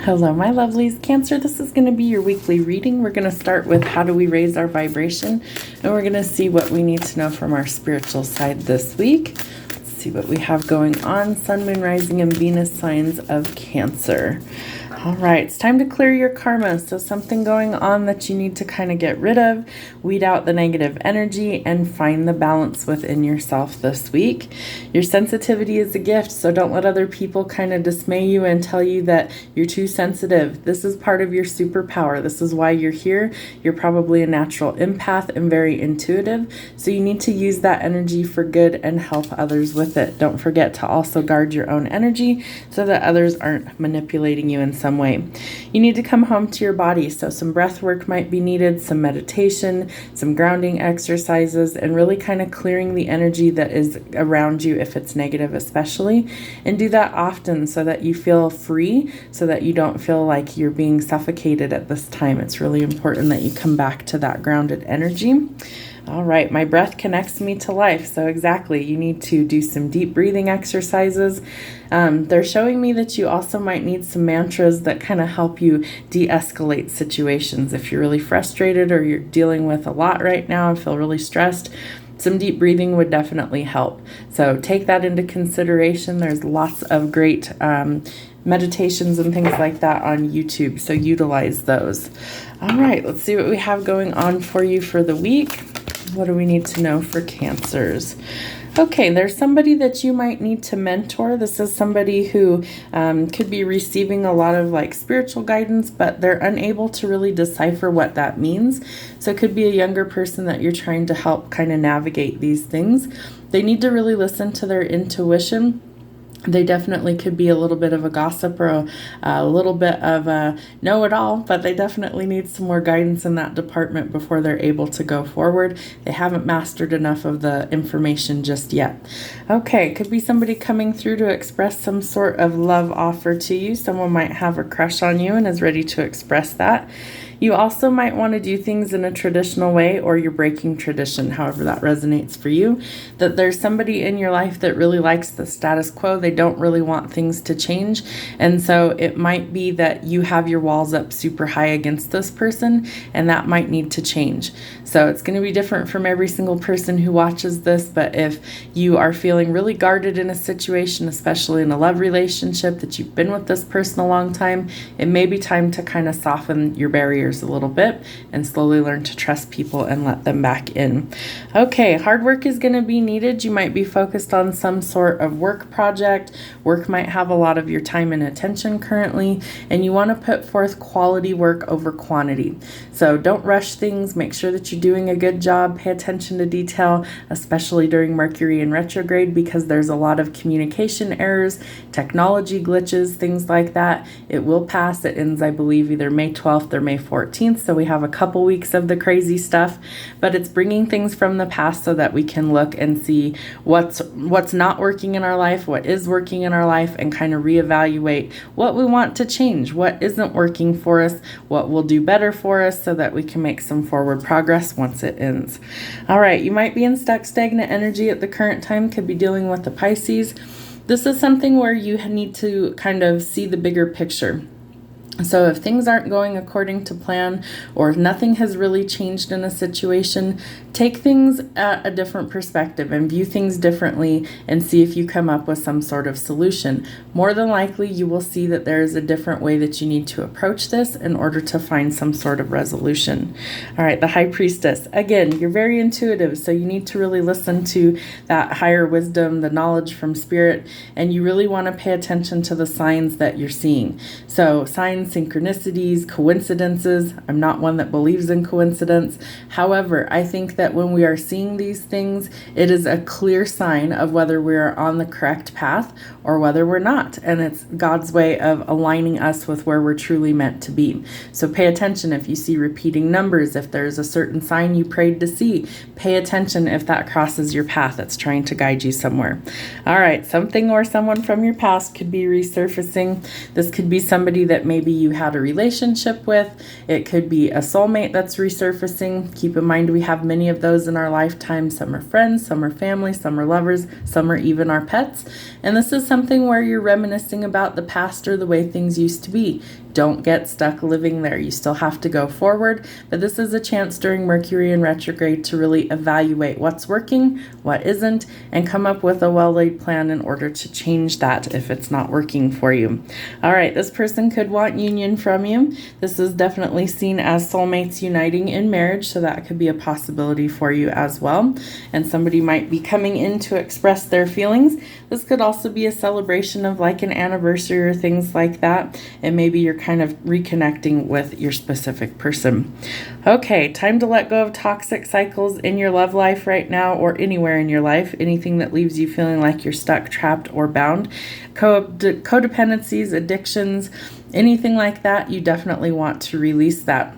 Hello, my lovelies. Cancer, this is going to be your weekly reading. We're going to start with how do we raise our vibration, and we're going to see what we need to know from our spiritual side this week. Let's see what we have going on. Sun, Moon, Rising, and Venus signs of Cancer. All right, it's time to clear your karma. So something going on that you need to kind of get rid of, weed out the negative energy, and find the balance within yourself this week. Your sensitivity is a gift, so don't let other people kind of dismay you and tell you that you're too sensitive. This is part of your superpower. This is why you're here. You're probably a natural empath and very intuitive, so you need to use that energy for good and help others with it. Don't forget to also guard your own energy so that others aren't manipulating you in some way. You need to come home to your body, so some breath work might be needed, some meditation, some grounding exercises, and really kind of clearing the energy that is around you if it's negative especially, and do that often so that you feel free, so that you don't feel like you're being suffocated at this time. It's really important that you come back to that grounded energy. All right, my breath connects me to life. So exactly, you need to do some deep breathing exercises. They're showing me that you also might need some mantras that kind of help you de-escalate situations. If you're really frustrated or you're dealing with a lot right now and feel really stressed, some deep breathing would definitely help. So take that into consideration. There's lots of great meditations and things like that on YouTube, so utilize those. All right, let's see what we have going on for you for the week. What do we need to know for Cancers? Okay, there's somebody that you might need to mentor. This is somebody who could be receiving a lot of like spiritual guidance, but they're unable to really decipher what that means. So it could be a younger person that you're trying to help kind of navigate these things. They need to really listen to their intuition. They definitely could be a little bit of a gossip or a little bit of a know-it-all, but they definitely need some more guidance in that department before they're able to go forward. They haven't mastered enough of the information just yet. Okay, could be somebody coming through to express some sort of love offer to you. Someone might have a crush on you and is ready to express that. You also might want to do things in a traditional way, or you're breaking tradition, however that resonates for you. That there's somebody in your life that really likes the status quo. They don't really want things to change. And so it might be that you have your walls up super high against this person, and that might need to change. So it's going to be different from every single person who watches this. But if you are feeling really guarded in a situation, especially in a love relationship, that you've been with this person a long time, it may be time to kind of soften your barriers a little bit and slowly learn to trust people and let them back in. Okay, hard work is going to be needed. You might be focused on some sort of work project. Work might have a lot of your time and attention currently, and you want to put forth quality work over quantity. So don't rush things. Make sure that you're doing a good job. Pay attention to detail, especially during Mercury in retrograde, because there's a lot of communication errors, technology glitches, things like that. It will pass. It ends, I believe, either May 12th or May 14th. So we have a couple weeks of the crazy stuff, but it's bringing things from the past so that we can look and see what's not working in our life, what is working in our life, and kind of reevaluate what we want to change, what isn't working for us, what will do better for us, so that we can make some forward progress once it ends. All right, you might be in stuck, stagnant energy at the current time, could be dealing with the Pisces. This is something where you need to kind of see the bigger picture. So if things aren't going according to plan, or nothing has really changed in a situation, take things at a different perspective and view things differently and see if you come up with some sort of solution. More than likely, you will see that there is a different way that you need to approach this in order to find some sort of resolution. All right, the High Priestess. Again, you're very intuitive, so you need to really listen to that higher wisdom, the knowledge from spirit, and you really want to pay attention to the signs that you're seeing. So signs, synchronicities, coincidences. I'm not one that believes in coincidence. However, I think that when we are seeing these things, it is a clear sign of whether we are on the correct path or whether we're not. And it's God's way of aligning us with where we're truly meant to be. So pay attention if you see repeating numbers, if there's a certain sign you prayed to see. Pay attention if that crosses your path that's trying to guide you somewhere. All right, something or someone from your past could be resurfacing. This could be somebody that maybe you had a relationship with. It could be a soulmate that's resurfacing. Keep in mind, we have many of those in our lifetime. Some are friends, some are family, some are lovers, some are even our pets. And this is something where you're reminiscing about the past or the way things used to be. don't get stuck living there. You still have to go forward, but this is a chance during Mercury in retrograde to really evaluate what's working, what isn't, and come up with a well-laid plan in order to change that if it's not working for you. All right, this person could want union from you. This is definitely seen as soulmates uniting in marriage, so that could be a possibility for you as well. And somebody might be coming in to express their feelings. This could also be a celebration of like an anniversary or things like that, and maybe you're kind of reconnecting with your specific person. Okay, time to let go of toxic cycles in your love life right now, or anywhere in your life, anything that leaves you feeling like you're stuck, trapped, or bound. Codependencies, addictions, anything like that, you definitely want to release that.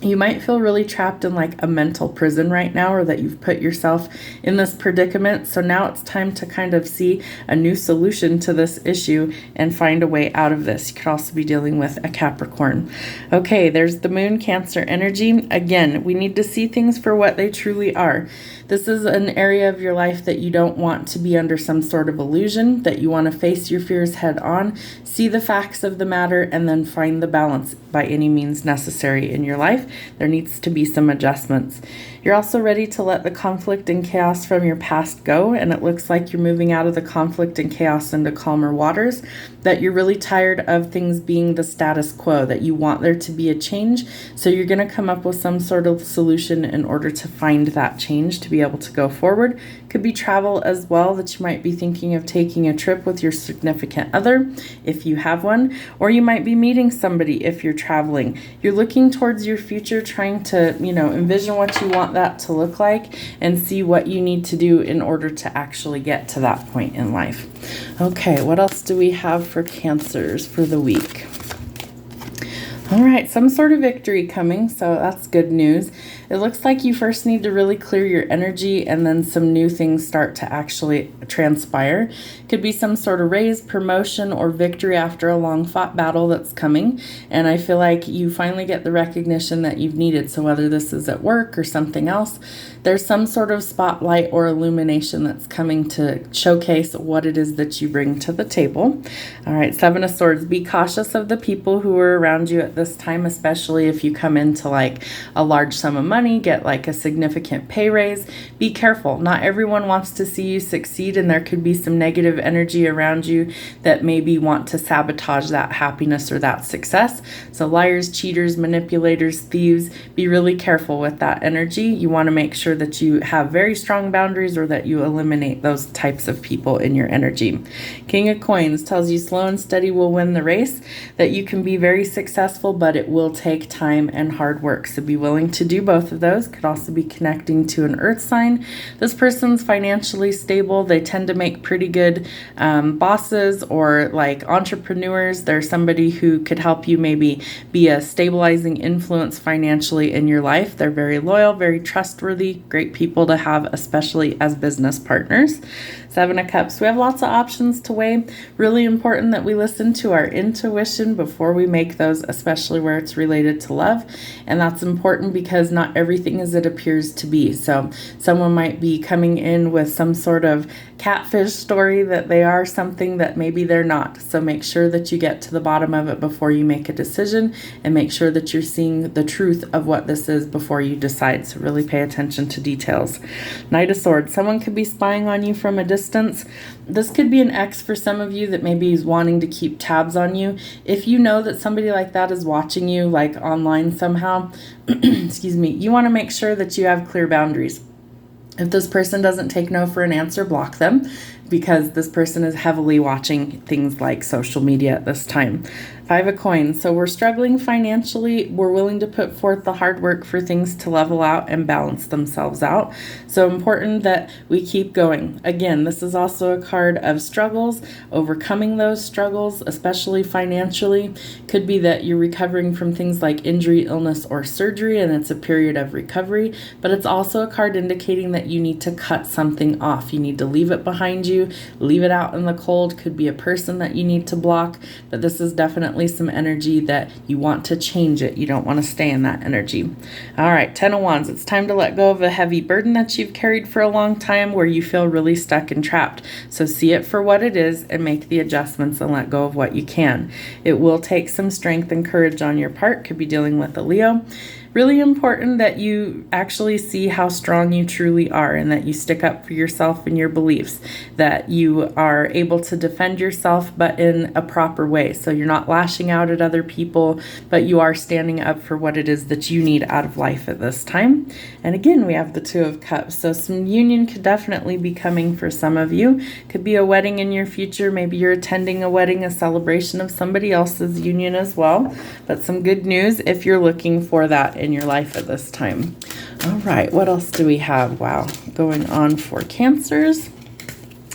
You might feel really trapped in like a mental prison right now, or that you've put yourself in this predicament. So now it's time to kind of see a new solution to this issue and find a way out of this. You could also be dealing with a Capricorn. Okay, there's the Moon, Cancer energy. Again, we need to see things for what they truly are. This is an area of your life that you don't want to be under some sort of illusion, that you want to face your fears head on, see the facts of the matter, and then find the balance by any means necessary in your life. There needs to be some adjustments. You're also ready to let the conflict and chaos from your past go, and it looks like you're moving out of the conflict and chaos into calmer waters, that you're really tired of things being the status quo, that you want there to be a change. So you're going to come up with some sort of solution in order to find that change to be able to go forward. Could be travel as well, that you might be thinking of taking a trip with your significant other if you have one, or you might be meeting somebody if you're traveling. You're looking towards your future, trying to, envision what you want that to look like and see what you need to do in order to actually get to that point in life. Okay, what else do we have for Cancers for the week? All right, some sort of victory coming, so that's good news. It looks like you first need to really clear your energy, and then some new things start to actually transpire. Could be some sort of raise, promotion, or victory after a long fought battle that's coming. And I feel like you finally get the recognition that you've needed. So whether this is at work or something else, there's some sort of spotlight or illumination that's coming to showcase what it is that you bring to the table. All right, Seven of Swords. Be cautious of the people who are around you at this time, especially if you come into like a large sum of money, get like a significant pay raise. Be careful. Not everyone wants to see you succeed, and there could be some negative energy around you that maybe want to sabotage that happiness or that success. So liars, cheaters, manipulators, thieves, be really careful with that energy. You want to make sure that you have very strong boundaries, or that you eliminate those types of people in your energy. King of Coins tells you slow and steady will win the race, that you can be very successful, but it will take time and hard work. So be willing to do both of those. Could also be connecting to an earth sign. This person's financially stable. They tend to make pretty good bosses or like entrepreneurs. They're somebody who could help you maybe be a stabilizing influence financially in your life. They're very loyal, very trustworthy, great people to have, especially as business partners. Seven of Cups. We have lots of options to weigh. Really important that we listen to our intuition before we make those, especially where it's related to love. And that's important because not everything as it appears to be. So someone might be coming in with some sort of catfish story that they are something that maybe they're not. So make sure that you get to the bottom of it before you make a decision, and make sure that you're seeing the truth of what this is before you decide. So really pay attention to details. Knight of Swords. Someone could be spying on you from a distance. This could be an ex for some of you that maybe is wanting to keep tabs on you. If you know that somebody like that is watching you like online somehow, excuse me, you want to make sure that you have clear boundaries. If this person doesn't take no for an answer, block them, because this person is heavily watching things like social media at this time. Five of Coins. So we're struggling financially. We're willing to put forth the hard work for things to level out and balance themselves out. So important that we keep going. Again, this is also a card of struggles, overcoming those struggles, especially financially. Could be that you're recovering from things like injury, illness, or surgery, and it's a period of recovery. But it's also a card indicating that you need to cut something off. You need to leave it behind you. you, leave it out in the cold. Could be a person that you need to block, but this is definitely some energy that you want to change it. You don't want to stay in that energy. All right, 10 of Wands. It's time to let go of a heavy burden that you've carried for a long time where you feel really stuck and trapped. So see it for what it is and make the adjustments and let go of what you can. It will take some strength and courage on your part. Could be dealing with a Leo. Really important that you actually see how strong you truly are and that you stick up for yourself and your beliefs, that you are able to defend yourself but in a proper way. So you're not lashing out at other people, but you are standing up for what it is that you need out of life at this time. And again, we have the Two of Cups. So some union could definitely be coming for some of you. Could be a wedding in your future. Maybe you're attending a wedding, a celebration of somebody else's union as well. But some good news if you're looking for that in your life at this time. All right, what else do we have? Wow, going on for Cancers.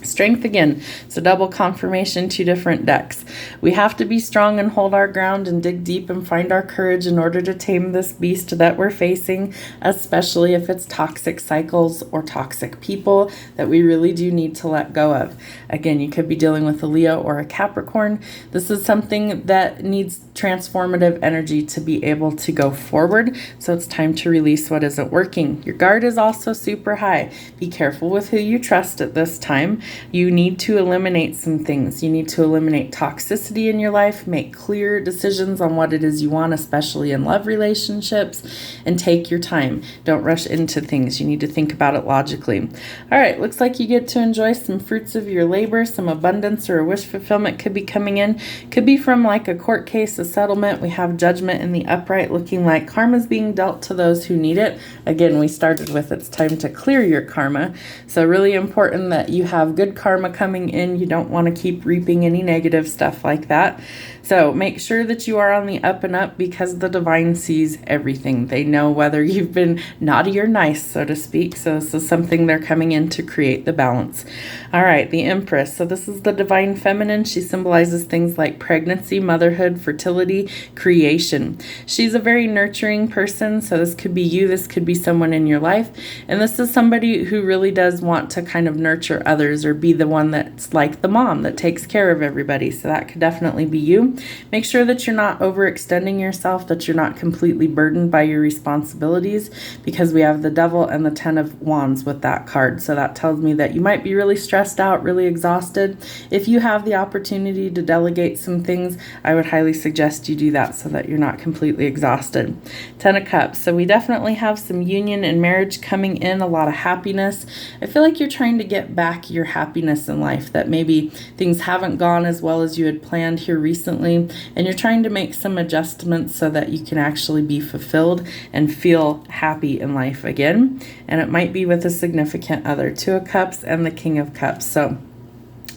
Strength again. So double confirmation, 2 different decks. We have to be strong and hold our ground and dig deep and find our courage in order to tame this beast that we're facing, especially if it's toxic cycles or toxic people that we really do need to let go of. Again, you could be dealing with a Leo or a Capricorn. This is something that needs transformative energy to be able to go forward. So it's time to release what isn't working. Your guard is also super high. Be careful with who you trust at this time. You need to eliminate some things. You need to eliminate toxicity in your life, make clear decisions on what it is you want, especially in love relationships, and take your time. Don't rush into things. You need to think about it logically. All right, looks like you get to enjoy some fruits of your labor. Some abundance or a wish fulfillment could be coming in. Could be from like a court case, a settlement. We have Judgment in the upright, looking like karma's being dealt to those who need it. Again, we started with it's time to clear your karma. So really important that you have good karma coming in. You don't want to keep reaping any negative stuff like that. So make sure that you are on the up and up because the divine sees everything. They know whether you've been naughty or nice, so to speak. So this is something they're coming in to create the balance. All right, the Empress. So this is the divine feminine. She symbolizes things like pregnancy, motherhood, fertility, creation. She's a very nurturing person. So this could be you. This could be someone in your life. And this is somebody who really does want to kind of nurture others or be the one that's like the mom that takes care of everybody. So that could definitely be you. Make sure that you're not overextending yourself, that you're not completely burdened by your responsibilities, because we have the Devil and the 10 of Wands with that card. So that tells me that you might be really stressed out, really exhausted. If you have the opportunity to delegate some things, I would highly suggest you do that so that you're not completely exhausted. 10 of Cups. So we definitely have some union and marriage coming in, a lot of happiness. I feel like you're trying to get back your happiness in life, that maybe things haven't gone as well as you had planned here recently, and you're trying to make some adjustments so that you can actually be fulfilled and feel happy in life again. And it might be with a significant other. 2 of Cups and the King of Cups. So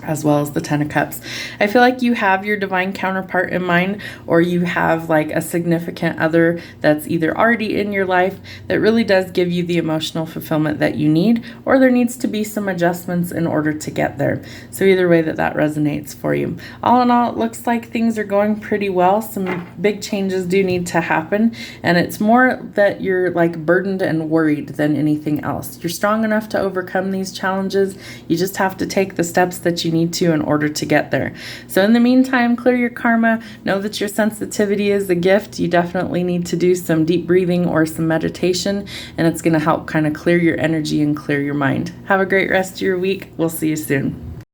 as well as the 10 of Cups. I feel like you have your divine counterpart in mind, or you have like a significant other that's either already in your life that really does give you the emotional fulfillment that you need, or there needs to be some adjustments in order to get there. So either way that resonates for you. All in all, it looks like things are going pretty well. Some big changes do need to happen, and it's more that you're like burdened and worried than anything else. You're strong enough to overcome these challenges. You just have to take the steps that you need to in order to get there. So in the meantime, clear your karma. Know that your sensitivity is a gift. You definitely need to do some deep breathing or some meditation, and it's going to help kind of clear your energy and clear your mind. Have a great rest of your week. We'll see you soon.